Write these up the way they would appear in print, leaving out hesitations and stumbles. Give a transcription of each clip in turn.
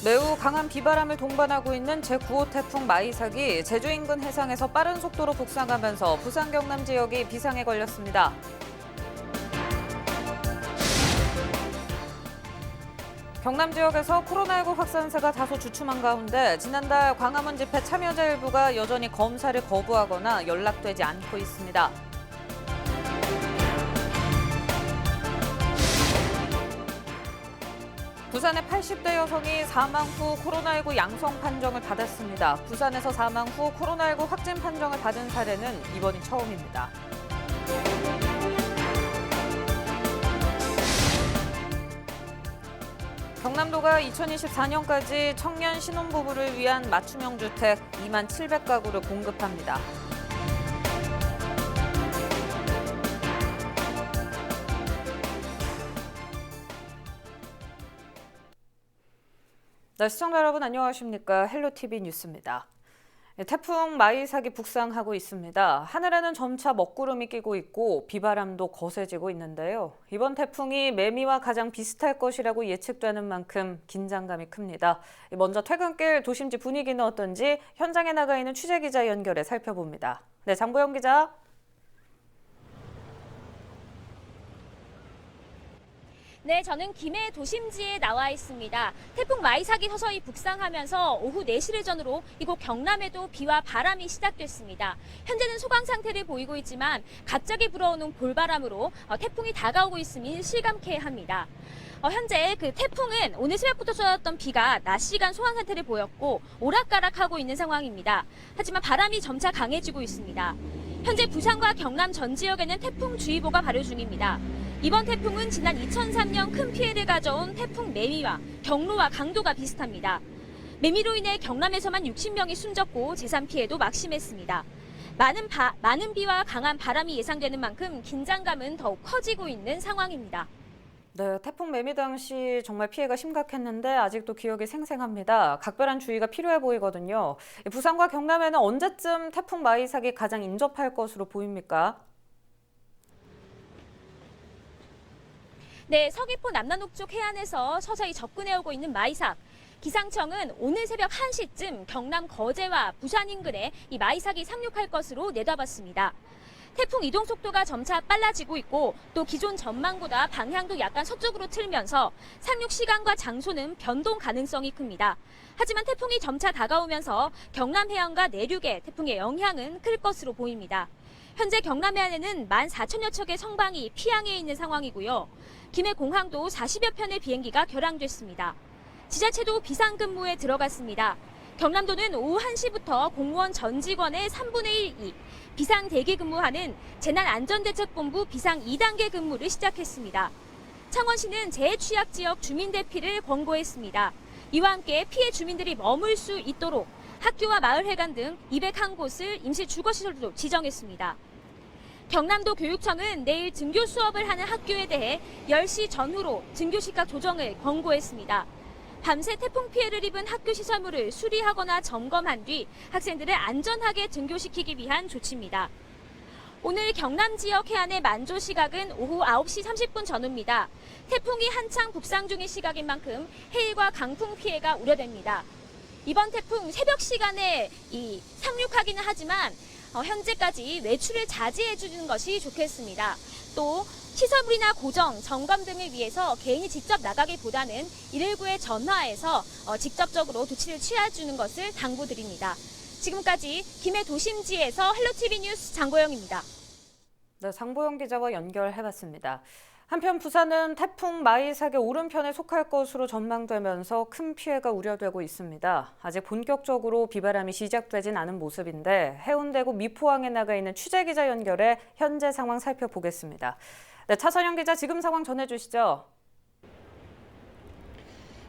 매우 강한 비바람을 동반하고 있는 제9호 태풍 마이삭이 제주 인근 해상에서 빠른 속도로 북상하면서 부산 경남 지역이 비상에 걸렸습니다. 경남 지역에서 코로나19 확산세가 다소 주춤한 가운데 지난달 광화문 집회 참여자 일부가 여전히 검사를 거부하거나 연락되지 않고 있습니다. 부산의 80대 여성이 사망 후 코로나19 양성 판정을 받았습니다. 부산에서 사망 후 코로나19 확진 판정을 받은 사례는 이번이 처음입니다. 경남도가 2024년까지 청년 신혼부부를 위한 맞춤형 주택 2만 700가구를 공급합니다. 네, 시청자 여러분 안녕하십니까? 헬로티비 뉴스입니다. 태풍 마이삭이 북상하고 있습니다. 하늘에는 점차 먹구름이 끼고 있고 비바람도 거세지고 있는데요. 이번 태풍이 매미와 가장 비슷할 것이라고 예측되는 만큼 긴장감이 큽니다. 먼저 퇴근길 도심지 분위기는 어떤지 현장에 나가 있는 취재기자 연결해 살펴봅니다. 네, 장보영 기자. 네, 저는 김해 도심지에 나와 있습니다. 태풍 마이삭이 서서히 북상하면서 오후 4시를 전후로 이곳 경남에도 비와 바람이 시작됐습니다. 현재는 소강 상태를 보이고 있지만 갑자기 불어오는 볼바람으로 태풍이 다가오고 있음이 실감케 합니다. 현재 그 태풍은 오늘 새벽부터 쏟았던 비가 낮 시간 소강 상태를 보였고 오락가락하고 있는 상황입니다. 하지만 바람이 점차 강해지고 있습니다. 현재 부산과 경남 전 지역에는 태풍주의보가 발효 중입니다. 이번 태풍은 지난 2003년 큰 피해를 가져온 태풍 매미와 경로와 강도가 비슷합니다. 매미로 인해 경남에서만 60명이 숨졌고 재산 피해도 막심했습니다. 많은 비와 강한 바람이 예상되는 만큼 긴장감은 더욱 커지고 있는 상황입니다. 네, 태풍 매미 당시 정말 피해가 심각했는데 아직도 기억이 생생합니다. 각별한 주의가 필요해 보이거든요. 부산과 경남에는 언제쯤 태풍 마이삭이 가장 인접할 것으로 보입니까? 네, 서귀포 남남북쪽 해안에서 서서히 접근해오고 있는 마이삭. 기상청은 오늘 새벽 1시쯤 경남 거제와 부산 인근에 이 마이삭이 상륙할 것으로 내다봤습니다. 태풍 이동 속도가 점차 빨라지고 있고 또 기존 전망보다 방향도 약간 서쪽으로 틀면서 상륙 시간과 장소는 변동 가능성이 큽니다. 하지만 태풍이 점차 다가오면서 경남 해안과 내륙에 태풍의 영향은 클 것으로 보입니다. 현재 경남 해안에는 14,000여 척의 성방이 피항해 있는 상황이고요. 김해 공항도 40여 편의 비행기가 결항됐습니다. 지자체도 비상근무에 들어갔습니다. 경남도는 오후 1시부터 공무원 전 직원의 3분의 1 이 비상대기 근무하는 재난안전대책본부 비상 2단계 근무를 시작했습니다. 창원시는 재취약지역 주민 대피를 권고했습니다. 이와 함께 피해 주민들이 머물 수 있도록 학교와 마을회관 등 201곳을 임시 주거시설도 지정했습니다. 경남도 교육청은 내일 등교 수업을 하는 학교에 대해 10시 전후로 등교 시각 조정을 권고했습니다. 밤새 태풍 피해를 입은 학교 시설물을 수리하거나 점검한 뒤 학생들을 안전하게 등교시키기 위한 조치입니다. 오늘 경남 지역 해안의 만조 시각은 오후 9시 30분 전후입니다. 태풍이 한창 북상 중인 시각인 만큼 해일과 강풍 피해가 우려됩니다. 이번 태풍 새벽 시간에 상륙하기는 하지만 현재까지 외출을 자제해 주는 것이 좋겠습니다. 또 시설물이나 고정, 점검 등을 위해서 개인이 직접 나가기보다는 119에 전화해서 직접적으로 조치를 취해주는 것을 당부드립니다. 지금까지 김해 도심지에서 헬로티비 뉴스 장보영입니다. 네, 장보영 기자와 연결해봤습니다. 한편 부산은 태풍 마이삭의 오른편에 속할 것으로 전망되면서 큰 피해가 우려되고 있습니다. 아직 본격적으로 비바람이 시작되진 않은 모습인데 해운대구 미포항에 나가 있는 취재기자 연결해 현재 상황 살펴보겠습니다. 네, 차선영 기자 지금 상황 전해주시죠.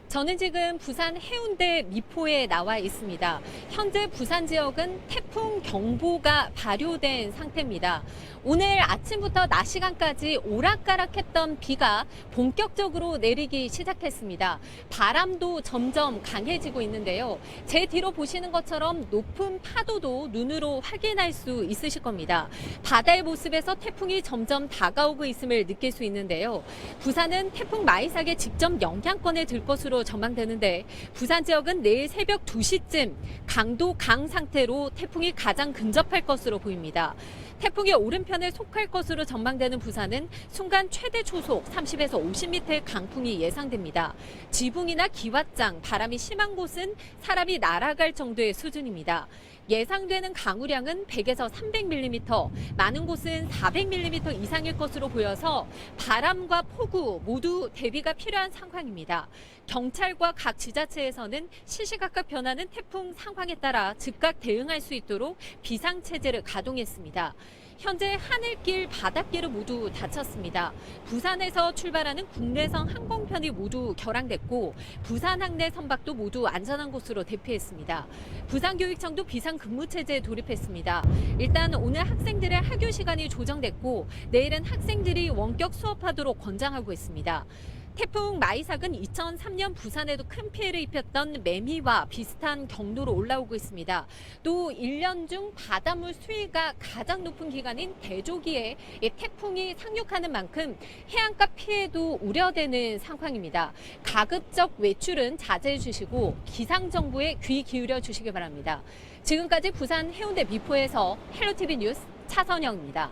저는 지금 부산 해운대 미포에 나와 있습니다. 현재 부산 지역은 태풍 경보가 발효된 상태입니다. 오늘 아침부터 낮 시간까지 오락가락했던 비가 본격적으로 내리기 시작했습니다. 바람도 점점 강해지고 있는데요. 제 뒤로 보시는 것처럼 높은 파도도 눈으로 확인할 수 있으실 겁니다. 바다의 모습에서 태풍이 점점 다가오고 있음을 느낄 수 있는데요. 부산은 태풍 마이삭의 직접 영향권에 들 것으로 것으로 전망되는데 부산 지역은 내일 새벽 2시쯤 강도 강 상태로 태풍이 가장 근접할 것으로 보입니다. 태풍이 오른편에 속할 것으로 전망되는 부산은 순간 최대 초속 30에서 50m의 강풍이 예상됩니다. 지붕이나 기왓장, 바람이 심한 곳은 사람이 날아갈 정도의 수준입니다. 예상되는 강우량은 100에서 300mm, 많은 곳은 400mm 이상일 것으로 보여서 바람과 폭우 모두 대비가 필요한 상황입니다. 경찰과 각 지자체에서는 시시각각 변하는 태풍 상황에 따라 즉각 대응할 수 있도록 비상체제를 가동했습니다. 현재 하늘길, 바닷길은 모두 닫혔습니다. 부산에서 출발하는 국내선 항공편이 모두 결항됐고 부산 항내 선박도 모두 안전한 곳으로 대피했습니다. 부산교육청도 비상근무체제에 돌입했습니다. 일단 오늘 학생들의 학교 시간이 조정됐고 내일은 학생들이 원격 수업하도록 권장하고 있습니다. 태풍 마이삭은 2003년 부산에도 큰 피해를 입혔던 매미와 비슷한 경로로 올라오고 있습니다. 또 1년 중 바닷물 수위가 가장 높은 기간인 대조기에 태풍이 상륙하는 만큼 해안가 피해도 우려되는 상황입니다. 가급적 외출은 자제해 주시고 기상정보에 귀 기울여 주시기 바랍니다. 지금까지 부산 해운대 미포에서 헬로티비 뉴스 차선영입니다.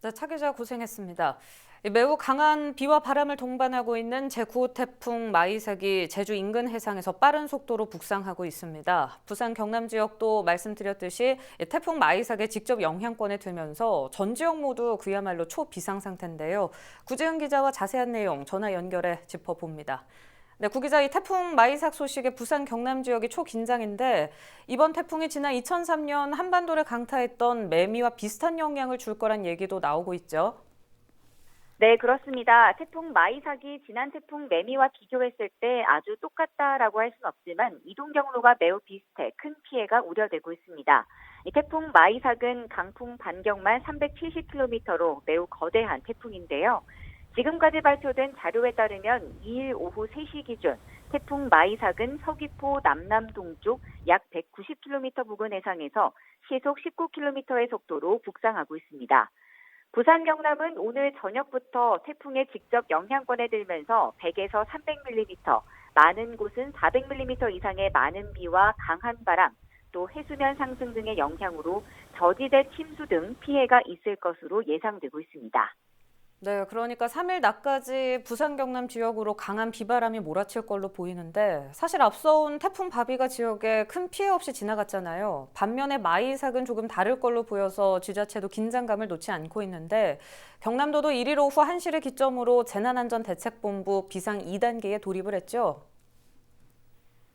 네, 차 기자 고생했습니다. 매우 강한 비와 바람을 동반하고 있는 제9호 태풍 마이삭이 제주 인근 해상에서 빠른 속도로 북상하고 있습니다. 부산 경남 지역도 말씀드렸듯이 태풍 마이삭의 직접 영향권에 들면서 전 지역 모두 그야말로 초비상 상태인데요. 구지은 기자와 자세한 내용 전화 연결해 짚어봅니다. 네, 구 기자, 이 태풍 마이삭 소식에 부산 경남 지역이 초긴장인데 이번 태풍이 지난 2003년 한반도를 강타했던 매미와 비슷한 영향을 줄 거란 얘기도 나오고 있죠. 네, 그렇습니다. 태풍 마이삭이 지난 태풍 매미와 비교했을 때 아주 똑같다라고 할 수는 없지만 이동 경로가 매우 비슷해 큰 피해가 우려되고 있습니다. 이 태풍 마이삭은 강풍 반경만 370km로 매우 거대한 태풍인데요. 지금까지 발표된 자료에 따르면 2일 오후 3시 기준 태풍 마이삭은 서귀포 남남동쪽 약 190km 부근 해상에서 시속 19km의 속도로 북상하고 있습니다. 부산 경남은 오늘 저녁부터 태풍의 직접 영향권에 들면서 100에서 300mm, 많은 곳은 400mm 이상의 많은 비와 강한 바람, 또 해수면 상승 등의 영향으로 저지대 침수 등 피해가 있을 것으로 예상되고 있습니다. 네, 그러니까 3일 낮까지 부산 경남 지역으로 강한 비바람이 몰아칠 걸로 보이는데 사실 앞서온 태풍 바비가 지역에 큰 피해 없이 지나갔잖아요. 반면에 마이삭은 조금 다를 걸로 보여서 지자체도 긴장감을 놓지 않고 있는데 경남도도 1일 오후 1시를 기점으로 재난안전대책본부 비상 2단계에 돌입을 했죠.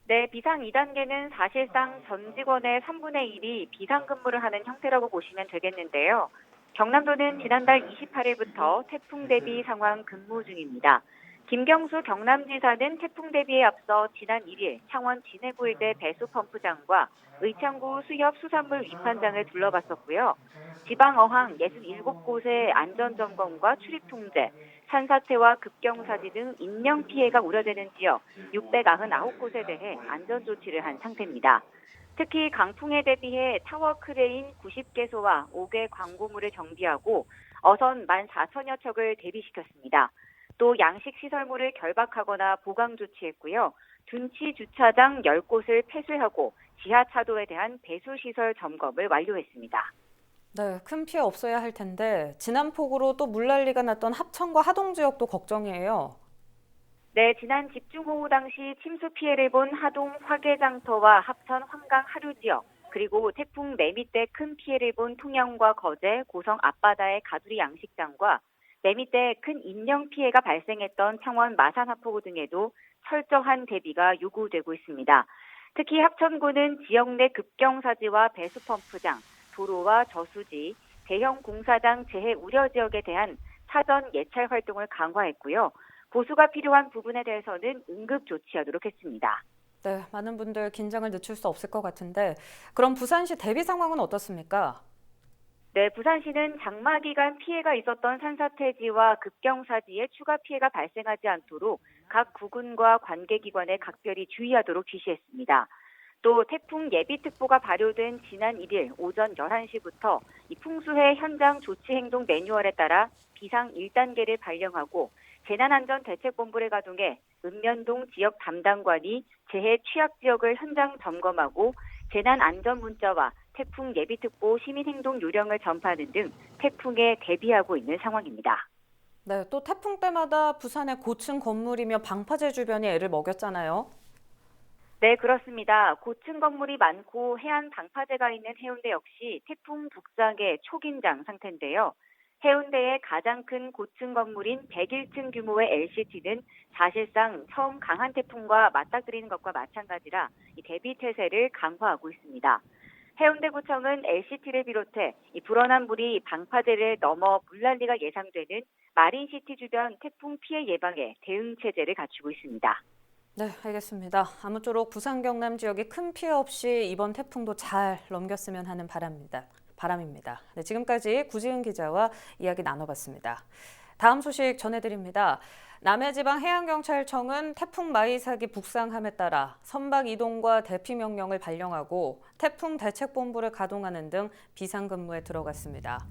네, 비상 2단계는 사실상 전 직원의 3분의 1이 비상근무를 하는 형태라고 보시면 되겠는데요. 경남도는 지난달 28일부터 태풍 대비 상황 근무 중입니다. 김경수 경남지사는 태풍 대비에 앞서 지난 1일 창원 진해구일대 배수펌프장과 의창구 수협 수산물 위판장을 둘러봤었고요. 지방어항 67곳의 안전점검과 출입통제, 산사태와 급경사지 등 인명피해가 우려되는 지역 699곳에 대해 안전조치를 한 상태입니다. 특히 강풍에 대비해 타워 크레인 90개소와 5개 광고물을 정비하고 어선 14,000여 척을 대비시켰습니다. 또 양식 시설물을 결박하거나 보강 조치했고요. 둔치 주차장 10곳을 폐쇄하고 지하차도에 대한 배수시설 점검을 완료했습니다. 네, 큰 피해 없어야 할 텐데 지난 폭우로 또 물난리가 났던 합천과 하동 지역도 걱정이에요. 네, 지난 집중호우 당시 침수 피해를 본 하동 화계장터와 합천 황강 하류 지역, 그리고 태풍 매미 때 큰 피해를 본 통영과 거제, 고성 앞바다의 가두리 양식장과 매미 때 큰 인명 피해가 발생했던 창원 마산 하포구 등에도 철저한 대비가 요구되고 있습니다. 특히 합천구는 지역 내 급경사지와 배수펌프장, 도로와 저수지, 대형 공사장 재해 우려 지역에 대한 사전 예찰 활동을 강화했고요. 보수가 필요한 부분에 대해서는 응급 조치하도록 했습니다. 네, 많은 분들 긴장을 늦출 수 없을 것 같은데 그럼 부산시 대비 상황은 어떻습니까? 네, 부산시는 장마 기간 피해가 있었던 산사태지와 급경사지에 추가 피해가 발생하지 않도록 각 구군과 관계기관에 각별히 주의하도록 지시했습니다. 또 태풍 예비특보가 발효된 지난 1일 오전 11시부터 이 풍수해 현장 조치행동 매뉴얼에 따라 비상 1단계를 발령하고 재난안전대책본부를 가동해 읍면동 지역 담당관이 재해 취약 지역을 현장 점검하고 재난 안전 문자와 태풍 예비특보 시민행동 요령을 전파하는 등 태풍에 대비하고 있는 상황입니다. 네, 또 태풍 때마다 부산의 고층 건물이며 방파제 주변이 애를 먹였잖아요. 네, 그렇습니다. 고층 건물이 많고 해안 방파제가 있는 해운대 역시 태풍 북상의 초긴장 상태인데요. 해운대의 가장 큰 고층 건물인 101층 규모의 LCT는 사실상 처음 강한 태풍과 맞닥뜨리는 것과 마찬가지라 이 대비 태세를 강화하고 있습니다. 해운대구청은 LCT를 비롯해 이 불어난 물이 방파제를 넘어 물난리가 예상되는 마린시티 주변 태풍 피해 예방에 대응 체제를 갖추고 있습니다. 네, 알겠습니다. 아무쪼록 부산 경남 지역이 큰 피해 없이 이번 태풍도 잘 넘겼으면 하는 바람입니다. 네, 지금까지 구지은 기자와 이야기 나눠봤습니다. 다음 소식 전해드립니다. 남해지방해양경찰청은 태풍 마이삭이 북상함에 따라 선박 이동과 대피 명령을 발령하고 태풍 대책본부를 가동하는 등 비상근무에 들어갔습니다.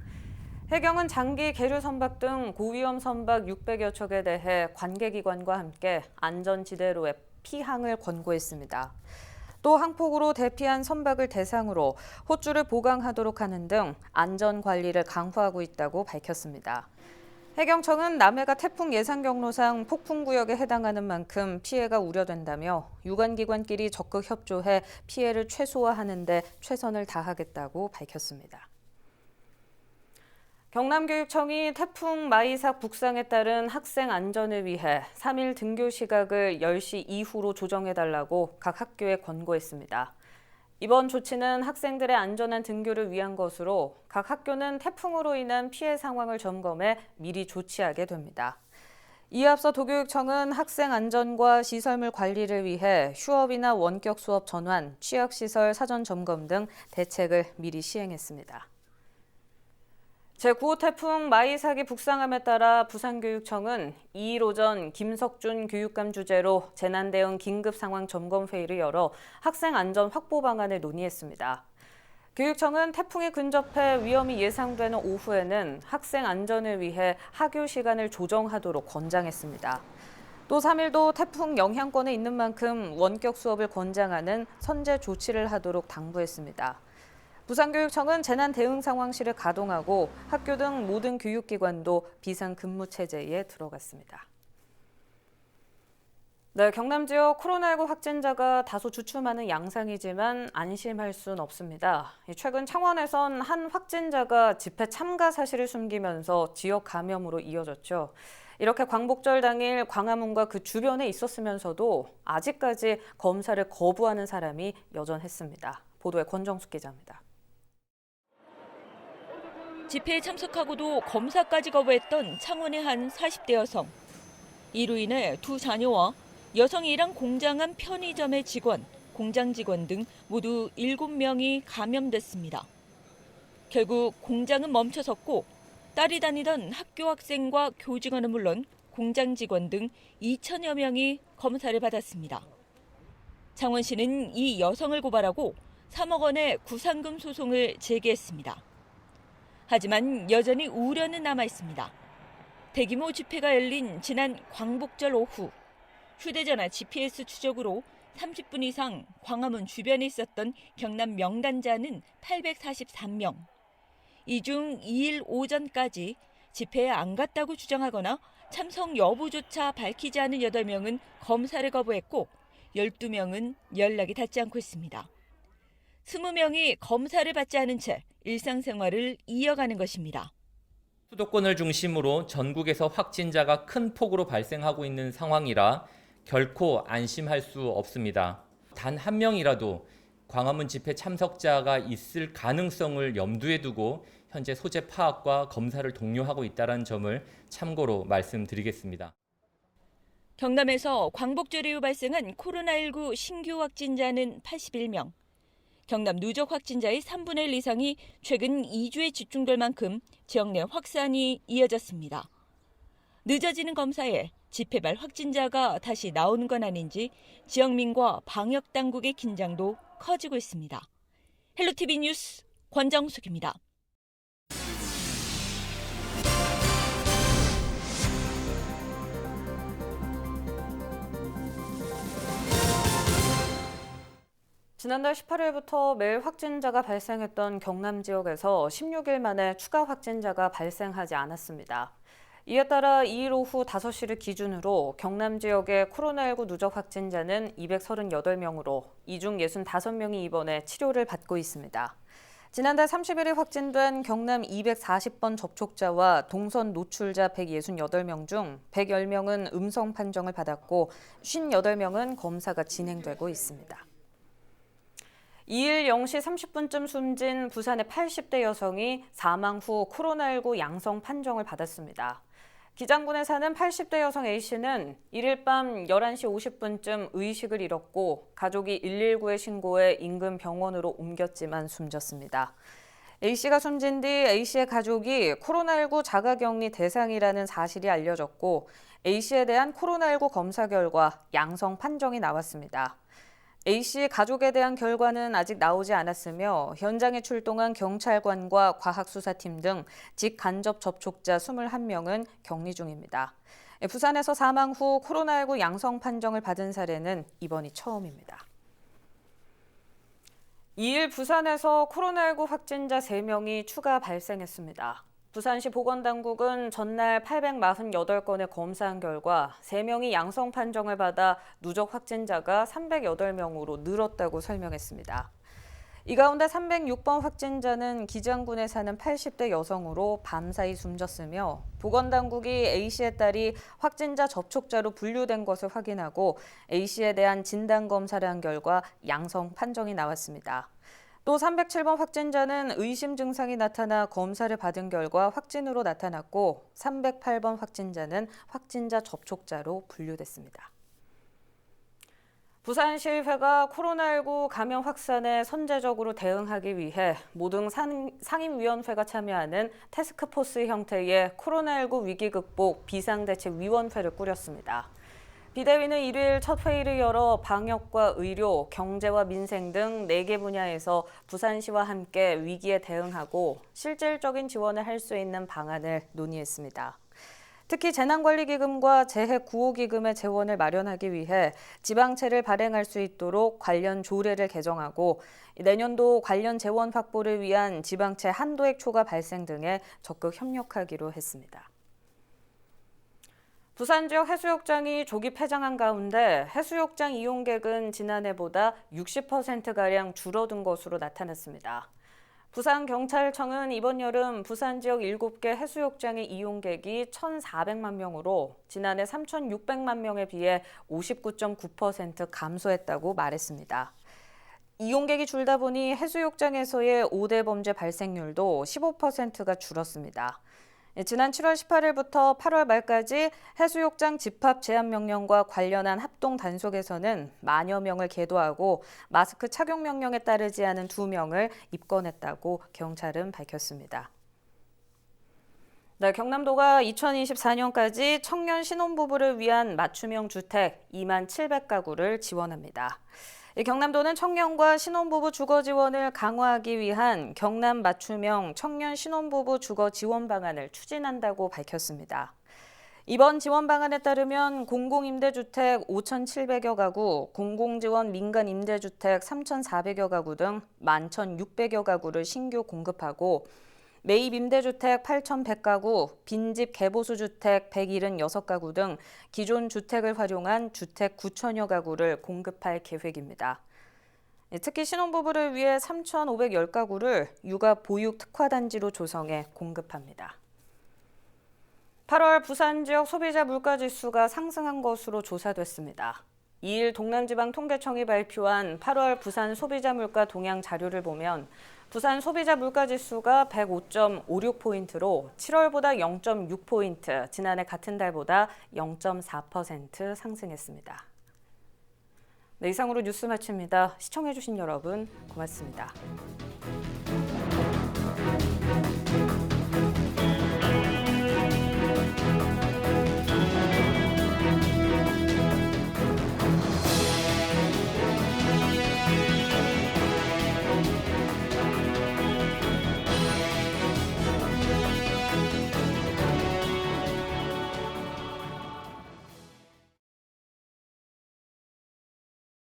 해경은 장기 계류 선박 등 고위험 선박 600여 척에 대해 관계기관과 함께 안전지대로의 피항을 권고했습니다. 또 항폭으로 대피한 선박을 대상으로 호주를 보강하도록 하는 등 안전관리를 강화하고 있다고 밝혔습니다. 해경청은 남해가 태풍 예상 경로상 폭풍구역에 해당하는 만큼 피해가 우려된다며 유관기관끼리 적극 협조해 피해를 최소화하는 데 최선을 다하겠다고 밝혔습니다. 경남교육청이 태풍 마이삭 북상에 따른 학생 안전을 위해 3일 등교 시각을 10시 이후로 조정해달라고 각 학교에 권고했습니다. 이번 조치는 학생들의 안전한 등교를 위한 것으로 각 학교는 태풍으로 인한 피해 상황을 점검해 미리 조치하게 됩니다. 이에 앞서 도교육청은 학생 안전과 시설물 관리를 위해 휴업이나 원격 수업 전환, 취약시설 사전 점검 등 대책을 미리 시행했습니다. 제9호 태풍 마이삭이 북상함에 따라 부산교육청은 2일 오전 김석준 교육감 주재로 재난대응 긴급상황점검회의를 열어 학생 안전 확보 방안을 논의했습니다. 교육청은 태풍이 근접해 위험이 예상되는 오후에는 학생 안전을 위해 하교 시간을 조정하도록 권장했습니다. 또 3일도 태풍 영향권에 있는 만큼 원격 수업을 권장하는 선제 조치를 하도록 당부했습니다. 부산교육청은 재난대응상황실을 가동하고 학교 등 모든 교육기관도 비상근무 체제에 들어갔습니다. 네, 경남 지역 코로나19 확진자가 다소 주춤하는 양상이지만 안심할 수는 없습니다. 최근 창원에선 한 확진자가 집회 참가 사실을 숨기면서 지역 감염으로 이어졌죠. 이렇게 광복절 당일 광화문과 그 주변에 있었으면서도 아직까지 검사를 거부하는 사람이 여전했습니다. 보도에 권정숙 기자입니다. 집회에 참석하고도 검사까지 거부했던 창원의 한 40대 여성. 이로 인해 두 자녀와 여성이 일한 공장 안 편의점의 직원, 공장 직원 등 모두 7명이 감염됐습니다. 결국 공장은 멈춰섰고 딸이 다니던 학교 학생과 교직원은 물론 공장 직원 등 2천여 명이 검사를 받았습니다. 창원시는 이 여성을 고발하고 3억 원의 구상금 소송을 제기했습니다. 하지만 여전히 우려는 남아있습니다. 대규모 집회가 열린 지난 광복절 오후 휴대전화 GPS 추적으로 30분 이상 광화문 주변에 있었던 경남 명단자는 843명. 이 중 2일 오전까지 집회에 안 갔다고 주장하거나 참석 여부조차 밝히지 않은 8명은 검사를 거부했고 12명은 연락이 닿지 않고 있습니다. 20명이 검사를 받지 않은 채 일상생활을 이어가는 것입니다. 수도권을 중심으로 전국에서 확진자가 큰 폭으로 발생하고 있는 상황이라 결코 안심할 수 없습니다. 단 한 명이라도 광화문 집회 참석자가 있을 가능성을 염두에 두고 현재 소재 파악과 검사를 독려하고 있다는 점을 참고로 말씀드리겠습니다. 경남에서 광복절 이후 발생한 코로나19 신규 확진자는 81명. 경남 누적 확진자의 3분의 1 이상이 최근 2주에 집중될 만큼 지역 내 확산이 이어졌습니다. 늦어지는 검사에 집회발 확진자가 다시 나오는 건 아닌지 지역민과 방역당국의 긴장도 커지고 있습니다. 헬로티비 뉴스 권정숙입니다. 지난달 18일부터 매일 확진자가 발생했던 경남 지역에서 16일 만에 추가 확진자가 발생하지 않았습니다. 이에 따라 2일 오후 5시를 기준으로 경남 지역의 코로나19 누적 확진자는 238명으로 이 중 65명이 입원해 치료를 받고 있습니다. 지난달 30일에 확진된 경남 240번 접촉자와 동선 노출자 168명 중 110명은 음성 판정을 받았고 58명은 검사가 진행되고 있습니다. 2일 0시 30분쯤 숨진 부산의 80대 여성이 사망 후 코로나19 양성 판정을 받았습니다. 기장군에 사는 80대 여성 A씨는 1일 밤 11시 50분쯤 의식을 잃었고 가족이 119에 신고해 인근 병원으로 옮겼지만 숨졌습니다. A씨가 숨진 뒤 A씨의 가족이 코로나19 자가격리 대상이라는 사실이 알려졌고 A씨에 대한 코로나19 검사 결과 양성 판정이 나왔습니다. A씨 가족에 대한 결과는 아직 나오지 않았으며 현장에 출동한 경찰관과 과학수사팀 등 직간접 접촉자 21명은 격리 중입니다. 부산에서 사망 후 코로나19 양성 판정을 받은 사례는 이번이 처음입니다. 2일 부산에서 코로나19 확진자 3명이 추가 발생했습니다. 부산시 보건당국은 전날 848건을 검사한 결과 3명이 양성 판정을 받아 누적 확진자가 308명으로 늘었다고 설명했습니다. 이 가운데 306번 확진자는 기장군에 사는 80대 여성으로 밤사이 숨졌으며 보건당국이 A씨의 딸이 확진자 접촉자로 분류된 것을 확인하고 A씨에 대한 진단검사를 한 결과 양성 판정이 나왔습니다. 또 307번 확진자는 의심 증상이 나타나 검사를 받은 결과 확진으로 나타났고 308번 확진자는 확진자 접촉자로 분류됐습니다. 부산시의회가 코로나19 감염 확산에 선제적으로 대응하기 위해 모든 상임위원회가 참여하는 태스크포스 형태의 코로나19 위기 극복 비상대책위원회를 꾸렸습니다. 비대위는 1일 첫 회의를 열어 방역과 의료, 경제와 민생 등 4개 분야에서 부산시와 함께 위기에 대응하고 실질적인 지원을 할 수 있는 방안을 논의했습니다. 특히 재난관리기금과 재해구호기금의 재원을 마련하기 위해 지방채를 발행할 수 있도록 관련 조례를 개정하고 내년도 관련 재원 확보를 위한 지방채 한도액 초과 발생 등에 적극 협력하기로 했습니다. 부산 지역 해수욕장이 조기 폐장한 가운데 해수욕장 이용객은 지난해보다 60%가량 줄어든 것으로 나타났습니다. 부산경찰청은 이번 여름 부산 지역 7개 해수욕장의 이용객이 1,400만 명으로 지난해 3,600만 명에 비해 59.9% 감소했다고 말했습니다. 이용객이 줄다 보니 해수욕장에서의 5대 범죄 발생률도 15%가 줄었습니다. 지난 7월 18일부터 8월 말까지 해수욕장 집합 제한 명령과 관련한 합동 단속에서는 만여 명을 계도하고 마스크 착용 명령에 따르지 않은 2명을 입건했다고 경찰은 밝혔습니다. 네, 경남도가 2024년까지 청년 신혼부부를 위한 맞춤형 주택 2만 700가구를 지원합니다. 경남도는 청년과 신혼부부 주거 지원을 강화하기 위한 경남 맞춤형 청년 신혼부부 주거 지원 방안을 추진한다고 밝혔습니다. 이번 지원 방안에 따르면 공공임대주택 5,700여 가구, 공공지원 민간임대주택 3,400여 가구 등 11,600여 가구를 신규 공급하고 매입 임대주택 8,100가구, 빈집 개보수주택 176가구 등 기존 주택을 활용한 주택 9,000여 가구를 공급할 계획입니다. 특히 신혼부부를 위해 3,510가구를 육아 보육 특화단지로 조성해 공급합니다. 8월 부산 지역 소비자 물가지수가 상승한 것으로 조사됐습니다. 2일 동남지방통계청이 발표한 8월 부산 소비자 물가 동향 자료를 보면 부산 소비자 물가지수가 105.56포인트로 7월보다 0.6포인트, 지난해 같은 달보다 0.4% 상승했습니다. 네, 이상으로 뉴스 마칩니다. 시청해주신 여러분 고맙습니다.